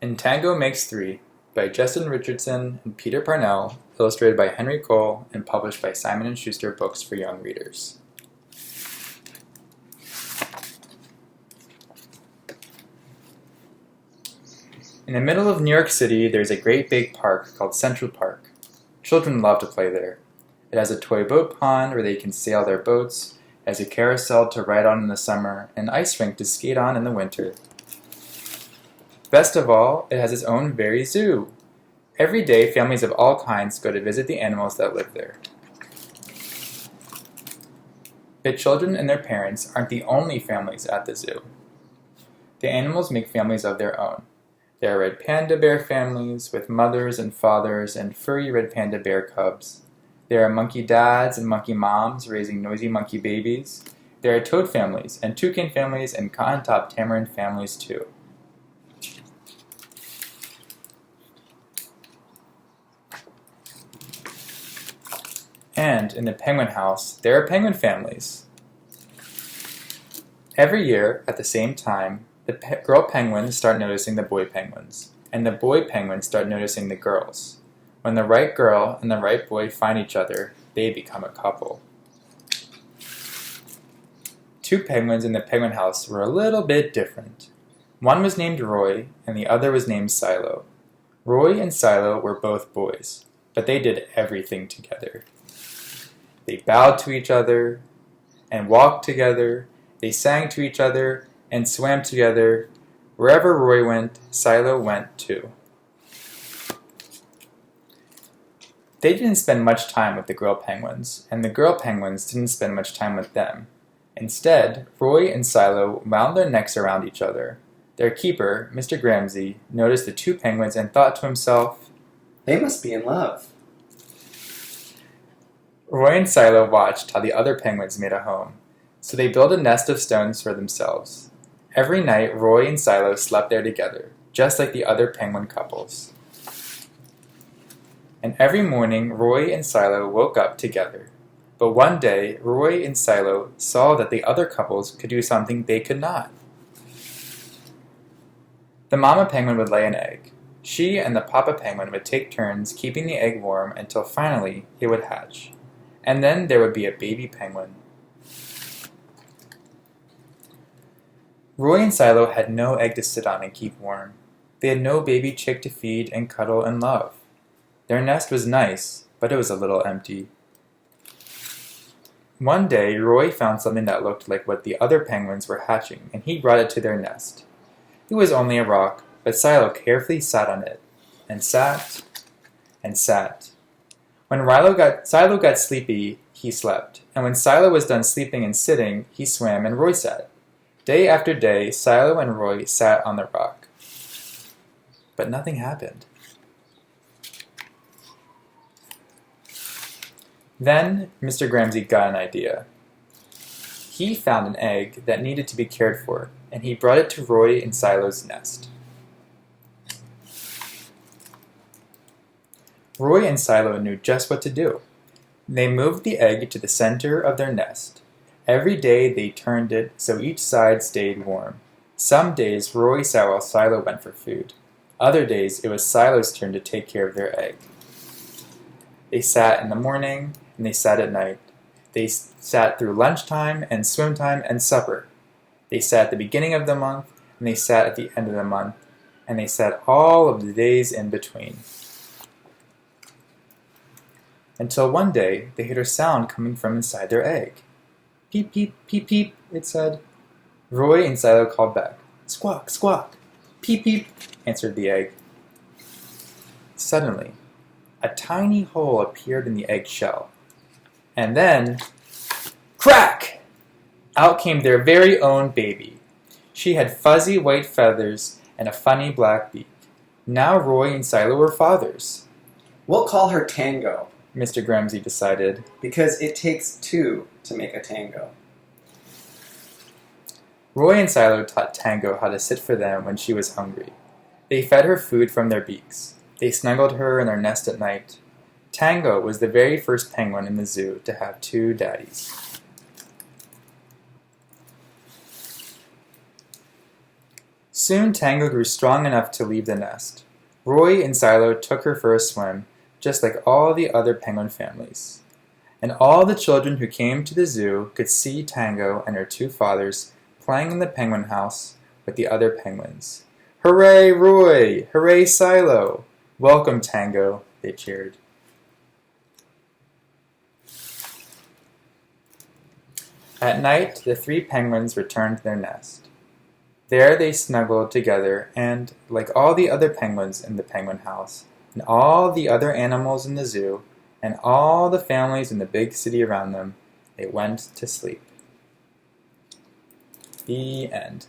In Tango Makes Three by Justin Richardson and Peter Parnell, illustrated by Henry Cole, and published by Simon & Schuster Books for Young Readers. In the middle of New York City, there's a great big park called Central Park. Children love to play there. It has a toy boat pond where they can sail their boats, it has a carousel to ride on in the summer, and an ice rink to skate on in the winter. Best of all, it has its own very zoo. Every day, families of all kinds go to visit the animals that live there. But children and their parents aren't the only families at the zoo. The animals make families of their own. There are red panda bear families with mothers and fathers and furry red panda bear cubs. There are monkey dads and monkey moms raising noisy monkey babies. There are toad families and toucan families and cotton-top tamarin families too. And in the penguin house, there are penguin families. Every year, at the same time, the girl penguins start noticing the boy penguins, and the boy penguins start noticing the girls. When the right girl and the right boy find each other, they become a couple. Two penguins in the penguin house were a little bit different. One was named Roy, and the other was named Silo. Roy and Silo were both boys, but they did everything together. They bowed to each other, and walked together. They sang to each other, and swam together. Wherever Roy went, Silo went too. They didn't spend much time with the girl penguins, and the girl penguins didn't spend much time with them. Instead, Roy and Silo wound their necks around each other. Their keeper, Mr. Gramsci, noticed the two penguins and thought to himself, "They must be in love." Roy and Silo watched how the other penguins made a home, so they built a nest of stones for themselves. Every night, Roy and Silo slept there together, just like the other penguin couples. And every morning, Roy and Silo woke up together. But one day, Roy and Silo saw that the other couples could do something they could not. The mama penguin would lay an egg. She and the papa penguin would take turns keeping the egg warm until finally it would hatch. And then there would be a baby penguin. Roy and Silo had no egg to sit on and keep warm. They had no baby chick to feed and cuddle and love. Their nest was nice, but it was a little empty. One day, Roy found something that looked like what the other penguins were hatching, and he brought it to their nest. It was only a rock, but Silo carefully sat on it, and sat, and sat. When Silo got sleepy, he slept, and when Silo was done sleeping and sitting, he swam and Roy sat. Day after day, Silo and Roy sat on the rock. But nothing happened. Then Mr. Gramsci got an idea. He found an egg that needed to be cared for, and he brought it to Roy and Silo's nest. Roy and Silo knew just what to do. They moved the egg to the center of their nest. Every day they turned it so each side stayed warm. Some days Roy sat while Silo went for food. Other days it was Silo's turn to take care of their egg. They sat in the morning and they sat at night. They sat through lunchtime and swim time and supper. They sat at the beginning of the month and they sat at the end of the month. And they sat all of the days in between. Until one day they heard a sound coming from inside their egg. Peep, peep, peep, peep, it said. Roy and Silo called back. Squawk, squawk. Peep, peep, answered the egg. Suddenly, a tiny hole appeared in the egg shell. And then, crack! Out came their very own baby. She had fuzzy white feathers and a funny black beak. Now Roy and Silo were fathers. "We'll call her Tango," Mr. Gramsci decided. "because it takes two to make a tango." Roy and Silo taught Tango how to sit for them when she was hungry. They fed her food from their beaks. They snuggled her in their nest at night. Tango was the very first penguin in the zoo to have two daddies. Soon Tango grew strong enough to leave the nest. Roy and Silo took her for a swim, just like all the other penguin families. And all the children who came to the zoo could see Tango and her two fathers playing in the penguin house with the other penguins. "Hooray, Roy! Hooray, Silo! Welcome, Tango!" they cheered. At night, the three penguins returned to their nest. There they snuggled together and, like all the other penguins in the penguin house, and all the other animals in the zoo, and all the families in the big city around them, they went to sleep. The end.